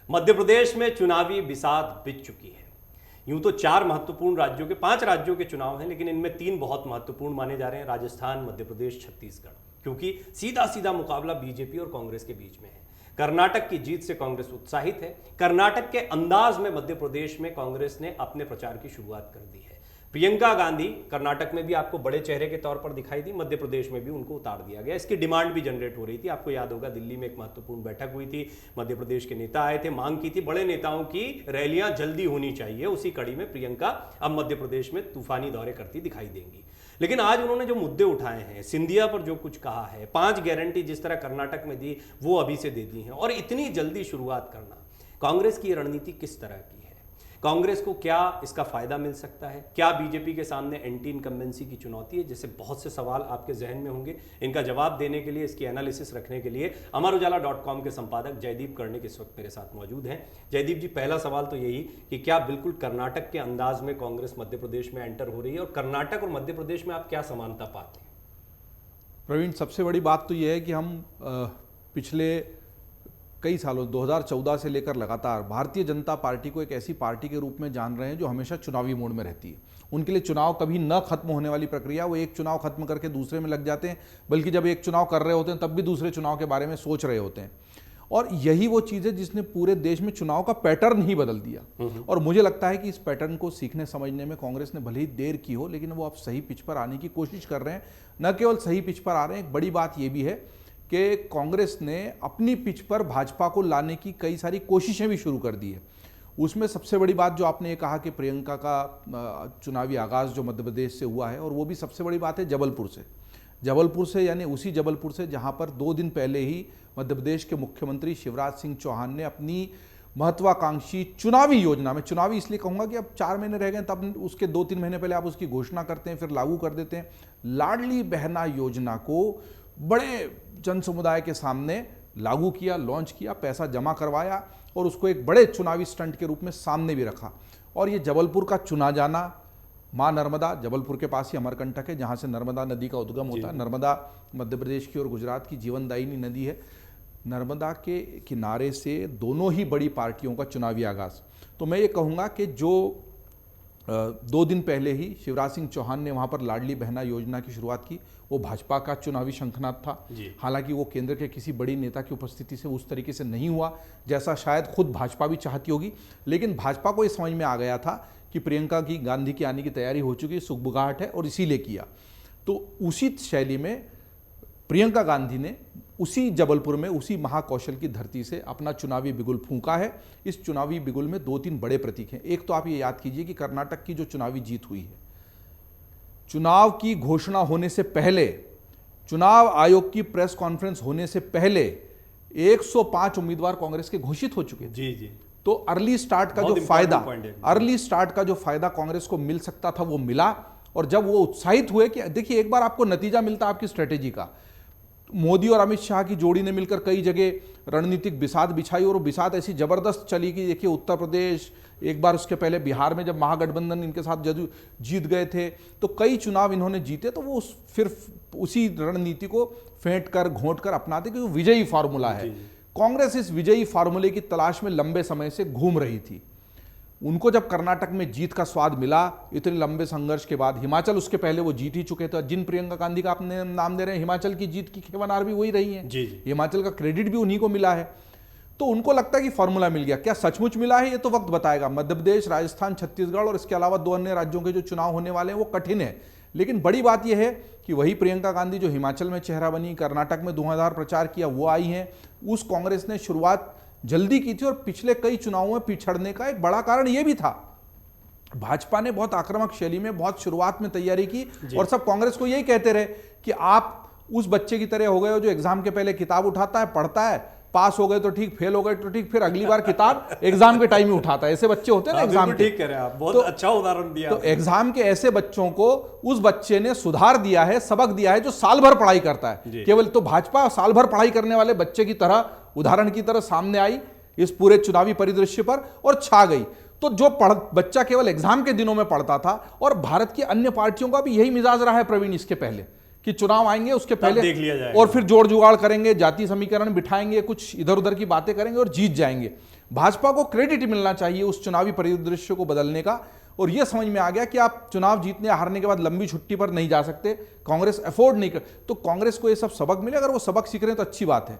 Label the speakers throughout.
Speaker 1: मध्य प्रदेश में चुनावी बिसात बिछ चुकी है। यूं तो 4 महत्वपूर्ण राज्यों के 5 राज्यों के चुनाव हैं, लेकिन इनमें 3 बहुत महत्वपूर्ण माने जा रहे हैं, राजस्थान, मध्य प्रदेश, छत्तीसगढ़, क्योंकि सीधा सीधा मुकाबला बीजेपी और कांग्रेस के बीच में है। कर्नाटक की जीत से कांग्रेस उत्साहित है। कर्नाटक के अंदाज में मध्य प्रदेश में कांग्रेस ने अपने प्रचार की शुरुआत कर दी है। प्रियंका गांधी कर्नाटक में भी आपको बड़े चेहरे के तौर पर दिखाई दी, मध्य प्रदेश में भी उनको उतार दिया गया। इसकी डिमांड भी जनरेट हो रही थी। आपको याद होगा दिल्ली में एक महत्वपूर्ण बैठक हुई थी, मध्य प्रदेश के नेता आए थे, मांग की थी बड़े नेताओं की रैलियां जल्दी होनी चाहिए। उसी कड़ी में प्रियंका अब मध्य प्रदेश में तूफानी दौरे करती दिखाई देंगी। लेकिन आज उन्होंने जो मुद्दे उठाए हैं, सिंधिया पर जो कुछ कहा है, 5 गारंटी जिस तरह कर्नाटक में दी वो अभी से दे दी हैं, और इतनी जल्दी शुरुआत करना, कांग्रेस की रणनीति किस तरह की है? कांग्रेस को क्या इसका फायदा मिल सकता है? क्या बीजेपी के सामने एंटी इनकम्बेंसी की चुनौती है? जैसे बहुत से सवाल आपके जहन में होंगे। इनका जवाब देने के लिए, इसकी एनालिसिस रखने के लिए अमरउजाला.com के संपादक जयदीप कर्णिक इस वक्त मेरे साथ मौजूद हैं। जयदीप जी, पहला सवाल तो यही कि क्या बिल्कुल कर्नाटक के अंदाज में कांग्रेस मध्य प्रदेश में एंटर हो रही है, और कर्नाटक और मध्य प्रदेश में आप क्या समानता पाते हैं?
Speaker 2: प्रवीण, सबसे बड़ी बात तो यह है कि हम पिछले कई सालों 2014 से लेकर लगातार भारतीय जनता पार्टी को एक ऐसी पार्टी के रूप में जान रहे हैं जो हमेशा चुनावी मोड में रहती है। उनके लिए चुनाव कभी न खत्म होने वाली प्रक्रिया, वो एक चुनाव खत्म करके दूसरे में लग जाते हैं, बल्कि जब एक चुनाव कर रहे होते हैं तब भी दूसरे चुनाव के बारे में सोच रहे होते हैं। और यही वो चीज़ है जिसने पूरे देश में चुनाव का पैटर्न ही बदल दिया। और मुझे लगता है कि इस पैटर्न को सीखने समझने में कांग्रेस ने भले ही देर की हो, लेकिन वो अब सही पिच पर आने की कोशिश कर रहे हैं। न केवल सही पिच पर आ रहे हैं, एक बड़ी बात ये भी है कि कांग्रेस ने अपनी पिच पर भाजपा को लाने की कई सारी कोशिशें भी शुरू कर दी है। उसमें सबसे बड़ी बात जो आपने ये कहा कि प्रियंका का चुनावी आगाज़ जो मध्य प्रदेश से हुआ है, और वो भी सबसे बड़ी बात है जबलपुर से, यानी उसी जबलपुर से जहां पर 2 दिन पहले ही मध्य प्रदेश के मुख्यमंत्री शिवराज सिंह चौहान ने अपनी महत्वाकांक्षी चुनावी योजना में, चुनावी इसलिए कहूँगा कि अब 4 महीने रह गए, तब उसके 2-3 महीने पहले आप उसकी घोषणा करते हैं, फिर लागू कर देते हैं, लाडली बहना योजना को बड़े जन समुदाय के सामने लागू किया, लॉन्च किया, पैसा जमा करवाया और उसको एक बड़े चुनावी स्टंट के रूप में सामने भी रखा। और ये जबलपुर का चुना जाना, माँ नर्मदा, जबलपुर के पास ही अमरकंटक है जहाँ से नर्मदा नदी का उद्गम होता है। नर्मदा मध्य प्रदेश की और गुजरात की जीवनदायिनी नदी है। नर्मदा के किनारे से दोनों ही बड़ी पार्टियों का चुनावी आगाज़। तो मैं ये कहूँगा कि जो 2 दिन पहले ही शिवराज सिंह चौहान ने वहाँ पर लाडली बहना योजना की शुरुआत की, वो भाजपा का चुनावी शंखनाद था। हालांकि वो केंद्र के किसी बड़ी नेता की उपस्थिति से उस तरीके से नहीं हुआ जैसा शायद खुद भाजपा भी चाहती होगी, लेकिन भाजपा को ये समझ में आ गया था कि प्रियंका की गांधी की आने की तैयारी हो चुकी है, सुगबुगाहट है, और इसीलिए किया। तो उसी शैली में प्रियंका गांधी ने उसी जबलपुर में, उसी महाकौशल की धरती से अपना चुनावी बिगुल फूंका है। इस चुनावी बिगुल में 2-3 बड़े प्रतीक हैं। एक तो आप ये याद कीजिए कि कर्नाटक की जो चुनावी जीत हुई है, चुनाव की घोषणा होने से पहले, चुनाव आयोग की प्रेस कॉन्फ्रेंस होने से पहले 105 उम्मीदवार कांग्रेस के घोषित हो चुके थे।
Speaker 1: जी।
Speaker 2: तो अर्ली स्टार्ट का जो फायदा कांग्रेस को मिल सकता था वो मिला। और जब वो उत्साहित हुए कि देखिए, एक बार आपको नतीजा मिलता आपकी स्ट्रेटेजी का, मोदी और अमित शाह की जोड़ी ने मिलकर कई जगह रणनीतिक बिसात बिछाई, और वो बिसात ऐसी जबरदस्त चली कि देखिए उत्तर प्रदेश, एक बार उसके पहले बिहार में जब महागठबंधन इनके साथ जदयू जीत गए थे, तो कई चुनाव इन्होंने जीते। तो वो फिर उसी रणनीति को फेंट कर घोंट कर अपनाते, क्योंकि विजयी फार्मूला है। कांग्रेस इस विजयी फार्मूले की तलाश में लंबे समय से घूम रही थी। उनको जब कर्नाटक में जीत का स्वाद मिला इतने लंबे संघर्ष के बाद, हिमाचल उसके पहले वो जीत ही चुके थे। जिन प्रियंका गांधी का आपने नाम दे रहे हैं, हिमाचल की जीत की खेवनार भी वही रही है। हिमाचल का क्रेडिट भी उन्हीं को मिला है। तो उनको लगता है कि फॉर्मूला मिल गया। क्या सचमुच मिला है, ये तो वक्त बताएगा। मध्य प्रदेश, राजस्थान, छत्तीसगढ़ और इसके अलावा 2 अन्य राज्यों के जो चुनाव होने वाले हैं वो कठिन है। लेकिन बड़ी बात यह है कि वही प्रियंका गांधी जो हिमाचल में चेहरा बनी, कर्नाटक में 2000 प्रचार किया, वो आई हैं। उस कांग्रेस ने शुरुआत जल्दी की थी, और पिछले कई चुनावों में पिछड़ने का एक बड़ा कारण यह भी था, भाजपा ने बहुत आक्रामक शैली में बहुत शुरुआत में तैयारी की, और सब कांग्रेस को यही कहते रहे कि आप उस बच्चे की तरह हो गए हो जो एग्जाम के पहले किताब उठाता है, पढ़ता है, पास हो गए तो ठीक, फेल हो गए तो ठीक, फिर अगली बार किताब एग्जाम के टाइम में उठाता है। ऐसे बच्चे होते हैं ना एग्जाम के।
Speaker 1: ठीक कह रहे हैं आप, बहुत अच्छा उदाहरण दिया।
Speaker 2: तो एग्जाम के ऐसे बच्चों को उस बच्चे ने सुधार दिया है, सबक दिया है, जो साल भर पढ़ाई करता है केवल। तो भाजपा साल भर पढ़ाई करने वाले बच्चे की तरह, उदाहरण की तरह सामने आई इस पूरे चुनावी परिदृश्य पर और छा गई। तो जो बच्चा केवल एग्जाम के दिनों में पढ़ता था, और भारत की अन्य पार्टियों का भी यही मिजाज रहा है प्रवीण इसके पहले, कि चुनाव आएंगे उसके पहले
Speaker 1: देख लिया जाएगा,
Speaker 2: और फिर जोड़ जुगाड़ करेंगे, जाति समीकरण बिठाएंगे, कुछ इधर उधर की बातें करेंगे और जीत जाएंगे। भाजपा को क्रेडिट मिलना चाहिए उस चुनावी परिदृश्य को बदलने का, और यह समझ में आ गया कि आप चुनाव जीतने हारने के बाद लंबी छुट्टी पर नहीं जा सकते, कांग्रेस अफोर्ड नहीं कर, तो कांग्रेस को ये सब सबक मिले। अगर वो सबक सीख रहे हैं तो अच्छी बात है।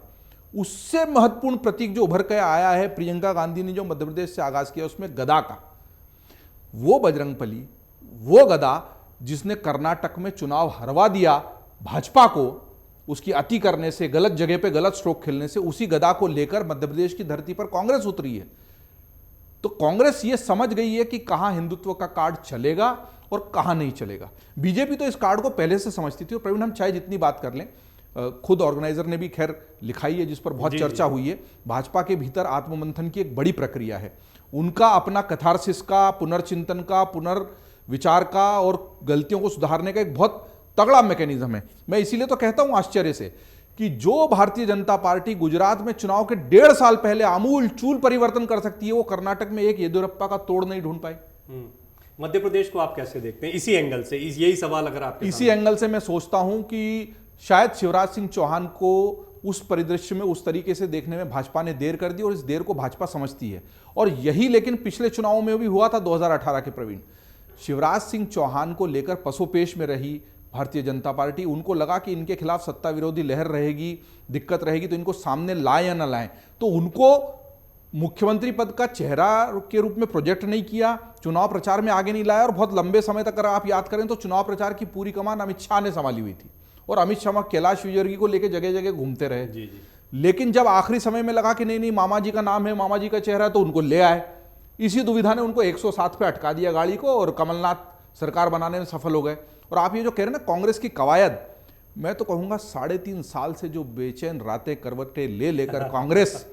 Speaker 2: उससे महत्वपूर्ण प्रतीक जो उभर कर आया है, प्रियंका गांधी ने जो मध्य प्रदेश से आगाज किया उसमें गदा का, वो बजरंगबली, वो गदा जिसने कर्नाटक में चुनाव हरवा दिया भाजपा को, उसकी अति करने से, गलत जगह पे गलत स्ट्रोक खेलने से, उसी गदा को लेकर मध्य प्रदेश की धरती पर कांग्रेस उतरी है। तो कांग्रेस ये समझ गई है कि कहां हिंदुत्व का कार्ड चलेगा और कहां नहीं चलेगा। बीजेपी तो इस कार्ड को पहले से समझती थी। और प्रवीण, हम चाहे जितनी बात कर लें, खुद ऑर्गेनाइजर ने भी खैर लिखाई है जिस पर बहुत चर्चा हुई है, भाजपा के भीतर आत्ममंथन की एक बड़ी प्रक्रिया है। उनका अपना कथारसिस का, पुनर्चिंतन का, पुनर्विचार का और गलतियों को सुधारने का एक बहुत तगड़ा मैकेनिज्म है। मैं इसीलिए तो कहता हूं आश्चर्य से कि जो भारतीय जनता पार्टी गुजरात में चुनाव के 1.5 साल पहले आमूल चूल परिवर्तन कर सकती है, वो कर्नाटक में एक येदियुरप्पा का तोड़ नहीं ढूंढ पाई।
Speaker 1: मध्य प्रदेश को आप कैसे देखते हैं इसी एंगल से? यही सवाल अगर आप
Speaker 2: इसी एंगल से मैं सोचता हूं कि शायद शिवराज सिंह चौहान को उस परिदृश्य में उस तरीके से देखने में भाजपा ने देर कर दी, और इस देर को भाजपा समझती है। और यही लेकिन पिछले चुनावों में भी हुआ था 2018 के। प्रवीण, शिवराज सिंह चौहान को लेकर पसोपेश में रही भारतीय जनता पार्टी। उनको लगा कि इनके खिलाफ सत्ता विरोधी लहर रहेगी, दिक्कत रहेगी, तो इनको सामने लाए या न लाएं। तो उनको मुख्यमंत्री पद का चेहरा के रूप में प्रोजेक्ट नहीं किया, चुनाव प्रचार में आगे नहीं लाया, और बहुत लंबे समय तक अगर आप याद करें तो चुनाव प्रचार की पूरी कमान अमित शाह ने संभाली हुई थी, और अमित शाह कैलाश विजयवर्गीय को लेकर जगह जगह घूमते रहे।
Speaker 1: जी।
Speaker 2: लेकिन जब आखिरी समय में लगा कि नहीं नहीं मामा जी का नाम है, मामा जी का चेहरा है, तो उनको ले आए। इसी दुविधा ने उनको 107 पे अटका दिया गाड़ी को, और कमलनाथ सरकार बनाने में सफल हो गए। और आप ये जो कह रहे हैं ना कांग्रेस की कवायद, मैं तो कहूंगा 3.5 साल से जो बेचैन रातें करवटें ले लेकर कांग्रेस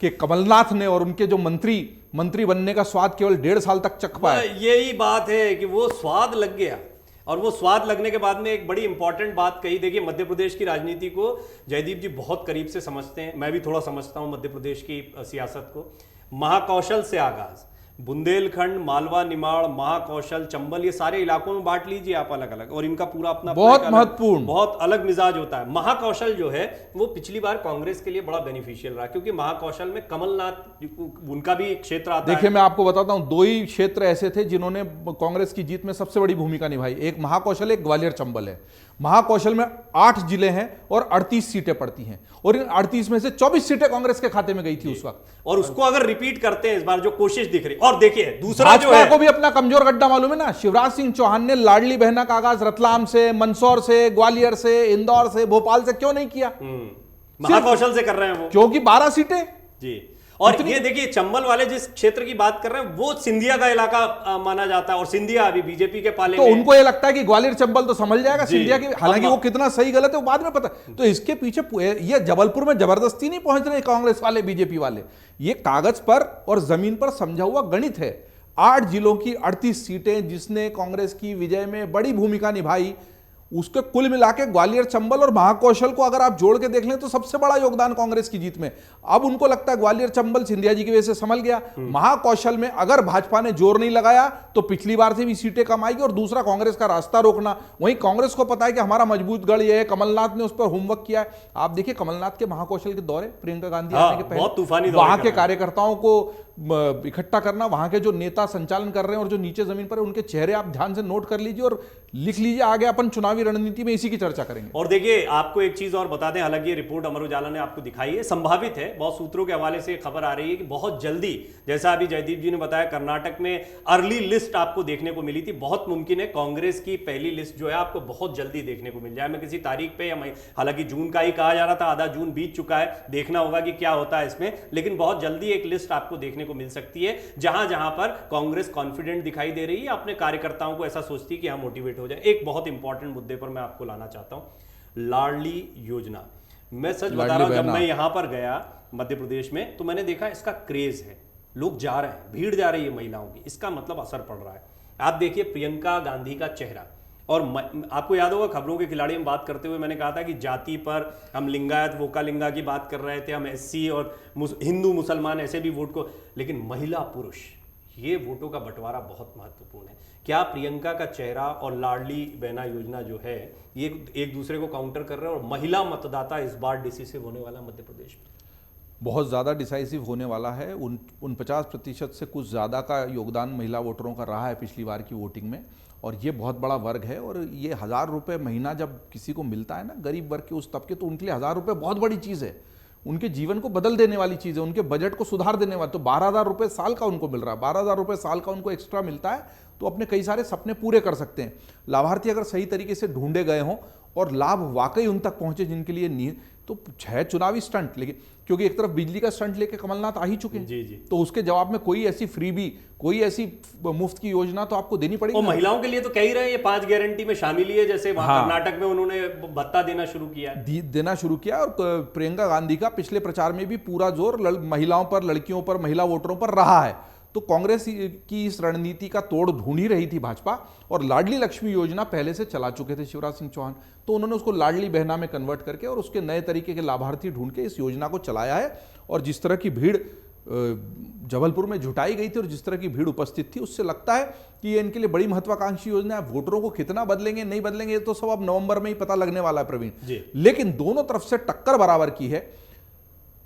Speaker 2: के कमलनाथ ने और उनके जो मंत्री बनने का स्वाद केवल 1.5 साल तक चख पाए।
Speaker 1: यही बात है कि वो स्वाद लग गया, और वो स्वाद लगने के बाद में एक बड़ी इंपॉर्टेंट बात कही। देखिए, मध्य प्रदेश की राजनीति को जयदीप जी बहुत करीब से समझते हैं, मैं भी थोड़ा समझता हूं मध्य प्रदेश की सियासत को। महाकौशल से आगाज, बुंदेलखंड, मालवा, निमाड़, महाकौशल, चंबल, ये सारे इलाकों में बांट लीजिए आप अलग अलग, और इनका पूरा अपना
Speaker 2: बहुत महत्वपूर्ण,
Speaker 1: बहुत अलग मिजाज होता है। महाकौशल जो है वो पिछली बार कांग्रेस के लिए बड़ा बेनिफिशियल रहा, क्योंकि महाकौशल में कमलनाथ, उनका भी एक क्षेत्र आता है।
Speaker 2: देखिए, मैं आपको बताता हूं, 2 ही क्षेत्र ऐसे थे जिन्होंने कांग्रेस की जीत में सबसे बड़ी भूमिका निभाई। एक महाकौशल, एक ग्वालियर चंबल है। महाकौशल में 8 जिले हैं और 38 सीटें पड़ती हैं, और इन 38 में से 24 सीटें कांग्रेस के खाते में गई थी उस वक्त।
Speaker 1: और उसको अगर रिपीट करते हैं इस बार, जो कोशिश दिख रही। और देखिए दूसरा जो है,
Speaker 2: को भी अपना कमजोर गड्ढा मालूम है ना। शिवराज सिंह चौहान ने लाडली बहना का आगाज रतलाम से, मंदसौर से, ग्वालियर से, इंदौर से, भोपाल से क्यों नहीं किया?
Speaker 1: महाकौशल से कर रहे हैं वो,
Speaker 2: क्योंकि 12 सीटें
Speaker 1: जी। और ये देखिए, चंबल वाले जिस क्षेत्र की बात कर रहे हैं वो सिंधिया का इलाका माना जाता है, और सिंधिया अभी बीजेपी के पाले
Speaker 2: तो
Speaker 1: में।
Speaker 2: उनको ये लगता है कि ग्वालियर चंबल तो संभल जाएगा सिंधिया की, हालांकि वो कितना सही गलत है वो बाद में पता। तो इसके पीछे ये जबलपुर में जबरदस्ती नहीं पहुंच रहे कांग्रेस वाले, बीजेपी वाले, ये कागज पर और जमीन पर समझा हुआ गणित है। 8 जिलों की 38 सीटें जिसने कांग्रेस की विजय में बड़ी भूमिका निभाई, उसके कुल मिलाके ग्वालियर, चंबल और महाकौशल को अगर आप जोड़ के देख लें तो सबसे बड़ा योगदान कांग्रेस की जीत में। अब उनको लगता है ग्वालियर चंबल सिंधिया जी की वजह से संभल गया। महाकौशल में अगर भाजपा ने जोर नहीं लगाया तो पिछली बार से भी सीटें कम आएगी। और दूसरा, कांग्रेस का रास्ता रोकना। वहीं कांग्रेस को पता है कि हमारा मजबूत गढ़ यह है, कमलनाथ ने उस पर होमवर्क किया है। आप देखिए कमलनाथ के महाकौशल के दौरे, प्रियंका गांधी आने के पहले वहां के कार्यकर्ताओं को इकट्ठा करना, वहां के जो नेता संचालन कर रहे हैं और जो नीचे जमीन पर उनके चेहरे आप ध्यान से नोट कर लीजिए और लिख लीजिए। आगे अपन चुनावी रणनीति में इसी की चर्चा करेंगे।
Speaker 1: और देखिए, आपको एक चीज और बता दें, हालांकि ये रिपोर्ट अमर उजाला ने आपको दिखाई है, संभावित है, बहुत सूत्रों के हवाले से खबर आ रही है कि बहुत जल्दी, जैसा अभी जयदीप जी ने बताया, कर्नाटक में अर्ली लिस्ट आपको देखने को मिली थी। बहुत मुमकिन है कांग्रेस की पहली लिस्ट जो है आपको बहुत जल्दी देखने को मिल जाए। मैं किसी तारीख पे, या हालांकि जून का ही कहा जा रहा था, आधा जून बीत चुका है, देखना होगा कि क्या होता है इसमें, लेकिन बहुत जल्दी एक लिस्ट आपको देखने को मिल सकती है जहां जहां पर कांग्रेस कॉन्फिडेंट दिखाई दे रही है, अपने कार्यकर्ताओं को ऐसा सोचती है कि हम मोटिवेट हो जाए। एक बहुत इंपॉर्टेंट मुद्दे पर मैं आपको लाना चाहता हूं, लाडली योजना। मैं सच बता रहा हूं, जब मैं यहां पर गया मध्य प्रदेश में तो मैंने देखा इसका क्रेज है, लोग जा रहे हैं, भीड़ जा रही है महिलाओं की, इसका मतलब असर पड़ रहा है। आप देखिए प्रियंका गांधी का चेहरा, और आपको याद होगा खबरों के खिलाड़ी में बात करते हुए मैंने कहा था कि जाति पर हम लिंगायत वोकालिंगा की बात कर रहे थे, हम एससी और हिंदू मुसलमान ऐसे भी वोट को, लेकिन महिला पुरुष, ये वोटों का बंटवारा बहुत महत्वपूर्ण है। क्या प्रियंका का चेहरा और लाडली बहना योजना जो है ये एक दूसरे को काउंटर कर रहे हैं, और महिला मतदाता इस बार डिसिसिव होने वाला मध्य प्रदेश में?
Speaker 2: बहुत ज़्यादा डिसाइसिव होने वाला है। उन 50% से कुछ ज़्यादा का योगदान महिला वोटरों का रहा है पिछली बार की वोटिंग में, और ये बहुत बड़ा वर्ग है। और ये 1000 रुपये महीना जब किसी को मिलता है ना, गरीब वर्ग के उस तबके, तो उनके लिए 1000 रुपये बहुत बड़ी चीज़ है, उनके जीवन को बदल देने वाली चीज़ है, उनके बजट को सुधार देने वाली। तो 12,000 रुपये साल का उनको मिल रहा है, 12,000 रुपये साल का उनको एक्स्ट्रा मिलता है, तो अपने कई सारे सपने पूरे कर सकते हैं। लाभार्थी अगर सही तरीके से ढूंढे गए हों और लाभ वाकई उन तक पहुंचे जिनके लिए नहीं, तो है चुनावी स्टंट, लेकिन क्योंकि एक तरफ बिजली का स्टंट लेके कमलनाथ आ ही चुके हैं,
Speaker 1: जी जी,
Speaker 2: तो उसके जवाब में कोई ऐसी फ्रीबी, कोई ऐसी मुफ्त की योजना तो आपको देनी पड़ेगी।
Speaker 1: और महिलाओं के लिए तो कह ही रहे हैं ये 5 गारंटी में शामिल ही है, जैसे वहां कर्नाटक में उन्होंने भत्ता देना शुरू किया,
Speaker 2: देना शुरू किया। और प्रियंका गांधी का पिछले प्रचार में भी पूरा जोर महिलाओं पर, लड़कियों पर, महिला वोटरों पर रहा है। तो कांग्रेस की इस रणनीति का तोड़ ढूंढ ही रही थी भाजपा, और लाडली लक्ष्मी योजना पहले से चला चुके थे शिवराज सिंह चौहान, तो उन्होंने उसको लाडली बहना में कन्वर्ट करके और उसके नए तरीके के लाभार्थी ढूंढ के इस योजना को चलाया है। और जिस तरह की भीड़ जबलपुर में जुटाई गई थी और जिस तरह की भीड़ उपस्थित थी, उससे लगता है कि ये इनके लिए बड़ी महत्वाकांक्षी योजना है। वोटरों को कितना बदलेंगे, नहीं बदलेंगे, ये तो सब अब नवंबर में ही पता लगने वाला है प्रवीण। लेकिन दोनों तरफ से टक्कर बराबर की है।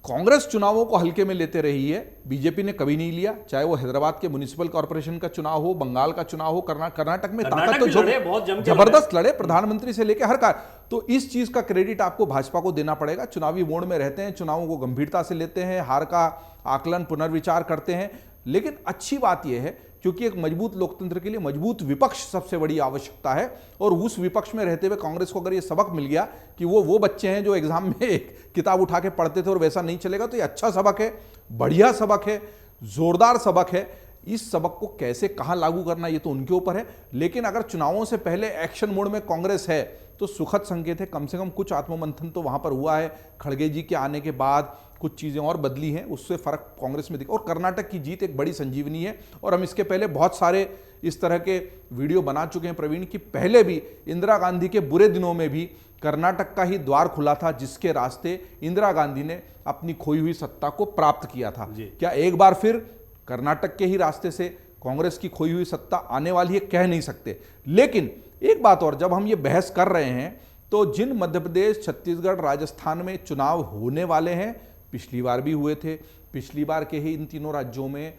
Speaker 2: कांग्रेस चुनावों को हल्के में लेते रही है, बीजेपी ने कभी नहीं लिया, चाहे वो हैदराबाद के म्युनिसिपल कॉर्पोरेशन का चुनाव हो, बंगाल का चुनाव हो, कर्नाटक में ताकत तो जबरदस्त लड़े, प्रधानमंत्री से लेकर हर कार्य। तो इस चीज का क्रेडिट आपको भाजपा को देना पड़ेगा। चुनावी मोड में रहते हैं, चुनावों को गंभीरता से लेते हैं, हार का आकलन, पुनर्विचार करते हैं। लेकिन अच्छी बात यह है, क्योंकि एक मजबूत लोकतंत्र के लिए मजबूत विपक्ष सबसे बड़ी आवश्यकता है, और उस विपक्ष में रहते हुए कांग्रेस को अगर ये सबक मिल गया कि वो बच्चे हैं जो एग्जाम में एक किताब उठा के पढ़ते थे और वैसा नहीं चलेगा, तो ये अच्छा सबक है, बढ़िया सबक है, जोरदार सबक है। इस सबक को कैसे कहां लागू करना ये तो उनके ऊपर है। लेकिन अगर चुनावों से पहले एक्शन मोड में कांग्रेस है तो सुखद संकेत है, कम से कम कुछ आत्ममंथन तो वहां पर हुआ है। खड़गे जी के आने के बाद कुछ चीज़ें और बदली हैं, उससे फर्क कांग्रेस में दिखा। और कर्नाटक की जीत एक बड़ी संजीवनी है, और हम इसके पहले बहुत सारे इस तरह के वीडियो बना चुके हैं प्रवीण, कि पहले भी इंदिरा गांधी के बुरे दिनों में भी कर्नाटक का ही द्वार खुला था, जिसके रास्ते इंदिरा गांधी ने अपनी खोई हुई सत्ता को प्राप्त किया था। क्या एक बार फिर कर्नाटक के ही रास्ते से कांग्रेस की खोई हुई सत्ता आने वाली है? कह नहीं सकते। लेकिन एक बात और, जब हम ये बहस कर रहे हैं तो जिन मध्य प्रदेश, छत्तीसगढ़, राजस्थान में चुनाव होने वाले हैं, पिछली बार भी हुए थे, पिछली बार के ही इन तीनों राज्यों में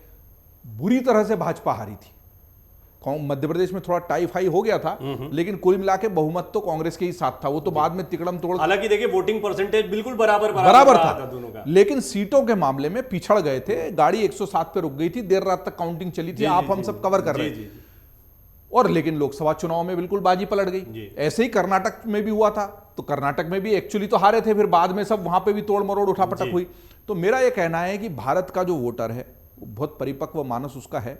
Speaker 2: बुरी तरह से भाजपा हारी थी। मध्य प्रदेश में थोड़ा टाई फाई हो गया था, लेकिन कुल मिला के बहुमत तो कांग्रेस के ही साथ था। वो तो बाद में तिकड़म तोड़,
Speaker 1: हालांकि देखिए वोटिंग परसेंटेज बिल्कुल बराबर
Speaker 2: था दोनों का, लेकिन सीटों के मामले में पिछड़ गए थे। गाड़ी 107 पे रुक गई थी, देर रात तक काउंटिंग चली थी, आप हम सब कवर कर रहे थे। और लेकिन लोकसभा चुनाव में बिल्कुल बाजी पलट गई। ऐसे ही कर्नाटक में भी हुआ था, तो कर्नाटक में भी एक्चुअली तो हारे थे, फिर बाद में सब वहां पे भी तोड़ मरोड़ उठापटक हुई। तो मेरा यह कहना है कि भारत का जो वोटर है बहुत परिपक्व मानस उसका है।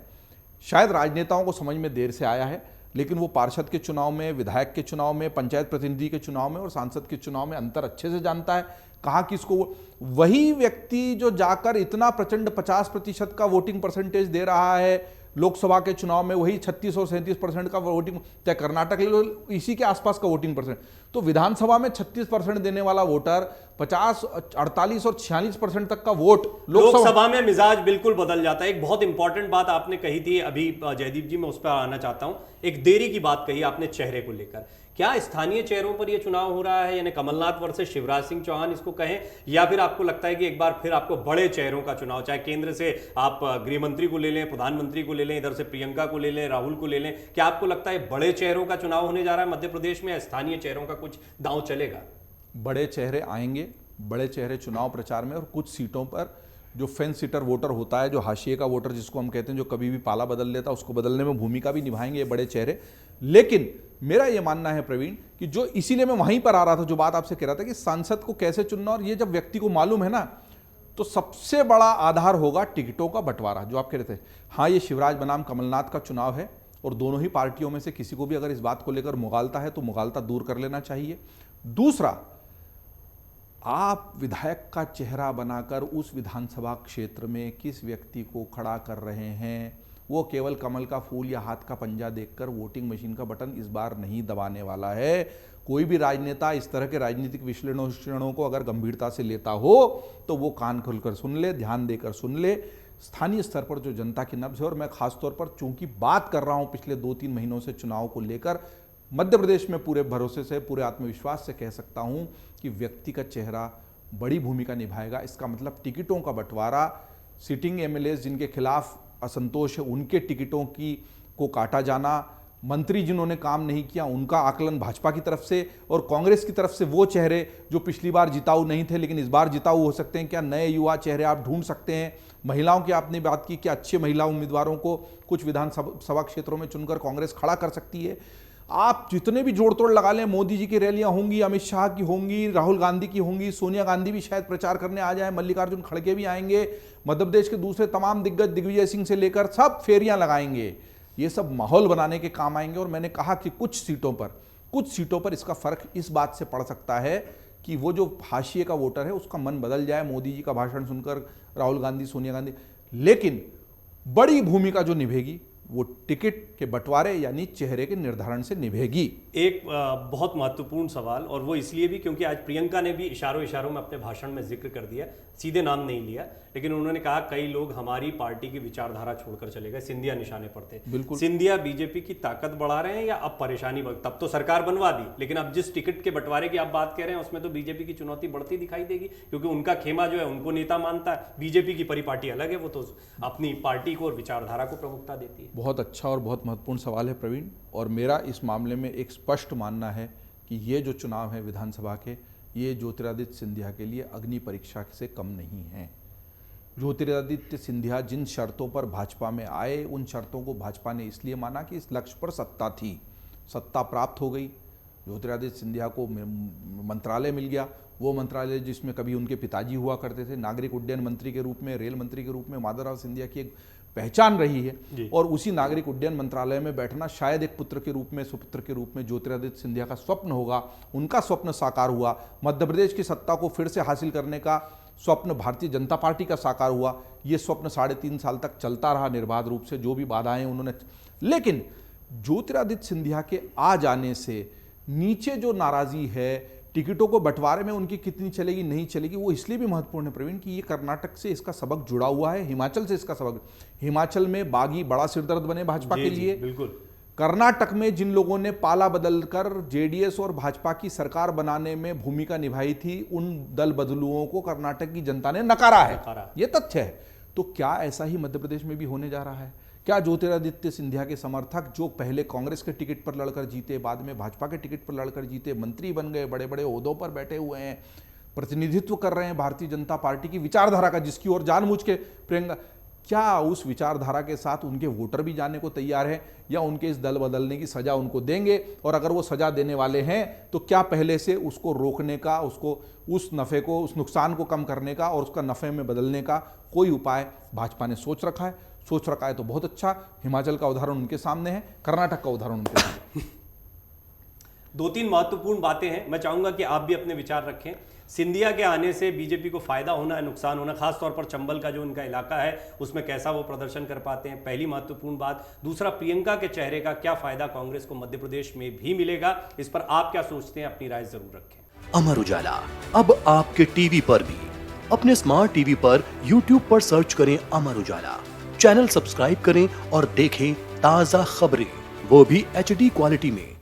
Speaker 2: शायद राजनेताओं को समझ में देर से आया है, लेकिन वो पार्षद के चुनाव में, विधायक के चुनाव में, पंचायत प्रतिनिधि के चुनाव में और सांसद के चुनाव में अंतर अच्छे से जानता है। कहाँ किसको, वही व्यक्ति जो जाकर इतना प्रचंड 50% का वोटिंग परसेंटेज दे रहा है लोकसभा के चुनाव में, वही 36 और 37% का वोटिंग, चाहे कर्नाटक ले लो, इसी के आसपास का वोटिंग परसेंट। तो विधानसभा में 36% देने वाला वोटर 50, 48 और 46% तक का वोट
Speaker 1: लोकसभा में मिजाज बिल्कुल बदल जाता है। एक बहुत इंपॉर्टेंट बात आपने कही थी अभी जयदीप जी, मैं उस पर आना चाहता हूं। एक देरी की बात कही आपने चेहरे को लेकर, क्या स्थानीय चेहरों पर यह चुनाव हो रहा है, यानी कमलनाथ वर्सेस शिवराज सिंह चौहान इसको कहें, या फिर आपको लगता है कि एक बार फिर आपको बड़े चेहरों का चुनाव, चाहे केंद्र से आप गृह मंत्री को ले लें, प्रधानमंत्री को ले लें, इधर से प्रियंका को ले लें, राहुल को ले लें, क्या आपको लगता है बड़े चेहरों का चुनाव होने जा रहा है मध्य प्रदेश में, या स्थानीय चेहरों का कुछ दांव चलेगा?
Speaker 2: बड़े चेहरे आएंगे, बड़े चेहरे चुनाव प्रचार में, और कुछ सीटों पर जो फेंस सीटर वोटर होता है, जो हाशिए का वोटर जिसको हम कहते हैं, जो कभी भी पाला बदल लेता, उसको बदलने में भूमिका भी निभाएंगे ये बड़े चेहरे। लेकिन मेरा ये मानना है प्रवीण कि जो, इसीलिए मैं वहीं पर आ रहा था, जो बात आपसे कह रहा था कि सांसद को कैसे चुनना, और ये जब व्यक्ति को मालूम है ना, तो सबसे बड़ा आधार होगा टिकटों का बंटवारा, जो आप कह रहे थे। हाँ, ये शिवराज बनाम कमलनाथ का चुनाव है, और दोनों ही पार्टियों में से किसी को भी अगर इस बात को लेकर मुगालता है तो मुगालता दूर कर लेना चाहिए। दूसरा, आप विधायक का चेहरा बनाकर उस विधानसभा क्षेत्र में किस व्यक्ति को खड़ा कर रहे हैं, वो केवल कमल का फूल या हाथ का पंजा देखकर वोटिंग मशीन का बटन इस बार नहीं दबाने वाला है। कोई भी राजनेता इस तरह के राजनीतिक विश्लेषणों को अगर गंभीरता से लेता हो तो वो कान खोलकर सुन ले, ध्यान देकर सुन ले। स्थानीय स्तर पर जो जनता की नब्ज है, और मैं खासतौर पर चूंकि बात कर रहा हूं पिछले 2-3 महीनों से चुनाव को लेकर, मध्य प्रदेश में पूरे भरोसे से, पूरे आत्मविश्वास से कह सकता हूं कि व्यक्ति का चेहरा बड़ी भूमिका निभाएगा। इसका मतलब टिकटों का बंटवारा, सिटिंग एमएलएज जिनके खिलाफ असंतोष है उनके टिकटों को काटा जाना, मंत्री जिन्होंने काम नहीं किया उनका आकलन भाजपा की तरफ से, और कांग्रेस की तरफ से वो चेहरे जो पिछली बार जिताऊ नहीं थे लेकिन इस बार जिताऊ हो सकते हैं, क्या नए युवा चेहरे आप ढूंढ सकते हैं। महिलाओं की आपने बात की कि अच्छे महिला उम्मीदवारों को कुछ विधानसभा क्षेत्रों में चुनकर कांग्रेस खड़ा कर सकती है। आप जितने भी जोड़ तोड़ लगा लें, मोदी जी की रैलियां होंगी, अमित शाह की होंगी, राहुल गांधी की होंगी, सोनिया गांधी भी शायद प्रचार करने आ जाए, मल्लिकार्जुन खड़गे भी आएंगे, मध्य प्रदेश के दूसरे तमाम दिग्गज दिग्विजय सिंह से लेकर सब फेरियां लगाएंगे। ये सब माहौल बनाने के काम आएंगे। और मैंने कहा कि कुछ सीटों पर इसका फर्क इस बात से पड़ सकता है कि वो जो हाशिए का वोटर है उसका मन बदल जाए मोदी जी का भाषण सुनकर, राहुल गांधी, सोनिया गांधी। लेकिन बड़ी भूमिका जो निभेगी वो टिकट के बंटवारे यानी चेहरे के निर्धारण से निभेगी।
Speaker 1: एक बहुत महत्वपूर्ण सवाल, और वो इसलिए भी क्योंकि आज प्रियंका ने भी इशारों में अपने भाषण में जिक्र कर दिया, सीधे नाम नहीं लिया, लेकिन उन्होंने कहा कई लोग हमारी पार्टी की विचारधारा छोड़कर चले गए, सिंधिया निशाने पर थे।
Speaker 2: बिल्कुल।
Speaker 1: सिंधिया बीजेपी की ताकत बढ़ा रहे हैं या अब परेशानी तब तो सरकार बनवा दी, लेकिन अब जिस टिकट के बंटवारे की आप बात कर रहे हैं उसमें तो बीजेपी की चुनौती बढ़ती दिखाई देगी, क्योंकि उनका खेमा जो है उनको नेता मानता है, बीजेपी की परिपाटी अलग है, वो तो अपनी पार्टी को और विचारधारा को प्रमुखता देती है।
Speaker 2: बहुत अच्छा और बहुत महत्वपूर्ण सवाल है प्रवीण, और मेरा इस मामले में एक स्पष्ट मानना है कि ये जो चुनाव है विधानसभा के, ये ज्योतिरादित्य सिंधिया के लिए अग्नि परीक्षा से कम नहीं है। ज्योतिरादित्य सिंधिया जिन शर्तों पर भाजपा में आए, उन शर्तों को भाजपा ने इसलिए माना कि इस लक्ष्य पर सत्ता थी, सत्ता प्राप्त हो गई। ज्योतिरादित्य सिंधिया को मंत्रालय मिल गया, वो मंत्रालय जिसमें कभी उनके पिताजी हुआ करते थे, नागरिक उड्डयन मंत्री के रूप में, रेल मंत्री के रूप में माधवराव सिंधिया की एक पहचान रही है। और उसी नागरिक उड्डयन मंत्रालय में बैठना शायद एक पुत्र के रूप में, सुपुत्र के रूप में ज्योतिरादित्य सिंधिया का स्वप्न होगा। उनका स्वप्न साकार हुआ। मध्य प्रदेश की सत्ता को फिर से हासिल करने का स्वप्न भारतीय जनता पार्टी का साकार हुआ। ये स्वप्न 3.5 साल तक चलता रहा निर्बाध रूप से, जो भी बाधाएं उन्होंने। लेकिन ज्योतिरादित्य सिंधिया के आ जाने से नीचे जो नाराजगी है, टिकटों को बंटवारे में उनकी कितनी चलेगी नहीं चलेगी, वो इसलिए भी महत्वपूर्ण है प्रवीण कि ये कर्नाटक से इसका सबक जुड़ा हुआ है, हिमाचल से इसका सबक। हिमाचल में बागी बड़ा सिरदर्द बने भाजपा के लिए।
Speaker 1: बिल्कुल।
Speaker 2: कर्नाटक में जिन लोगों ने पाला बदलकर जेडीएस और भाजपा की सरकार बनाने में भूमिका निभाई थी, उन दल बदलुओं को कर्नाटक की जनता ने नकारा है, ये तथ्य है। तो क्या ऐसा ही मध्य प्रदेश में भी होने जा रहा है? क्या ज्योतिरादित्य सिंधिया के समर्थक जो पहले कांग्रेस के टिकट पर लड़कर जीते, बाद में भाजपा के टिकट पर लड़कर जीते, मंत्री बन गए, बड़े बड़े ओहदों पर बैठे हुए हैं, प्रतिनिधित्व कर रहे हैं भारतीय जनता पार्टी की विचारधारा का, जिसकी ओर जानबूझ के प्रियंका, क्या उस विचारधारा के साथ उनके वोटर भी जाने को तैयार हैं, या उनके इस दल बदलने की सजा उनको देंगे? और अगर वो सजा देने वाले हैं तो क्या पहले से उसको रोकने का, उसको उस नफे को, उस नुकसान को कम करने का और उसका नफे में बदलने का कोई उपाय भाजपा ने सोच रखा है? सोच रखा है तो बहुत अच्छा। हिमाचल का उदाहरण उनके सामने है, कर्नाटक का उदाहरण उनके सामने।
Speaker 1: 2-3 महत्वपूर्ण बातें हैं, मैं चाहूंगा कि आप भी अपने विचार रखें। सिंधिया के आने से बीजेपी को फायदा होना है, नुकसान होना, खासतौर पर चंबल का जो उनका इलाका है उसमें कैसा वो प्रदर्शन कर पाते हैं, पहली महत्वपूर्ण बात। दूसरा, प्रियंका के चेहरे का क्या फायदा कांग्रेस को मध्य प्रदेश में भी मिलेगा, इस पर आप क्या सोचते हैं, अपनी राय जरूर रखें।
Speaker 3: अमर उजाला अब आपके टीवी पर भी। अपने स्मार्ट टीवी पर यूट्यूब पर सर्च करें अमर उजाला, चैनल सब्सक्राइब करें और देखें ताजा खबरें, वो भी HD क्वालिटी में।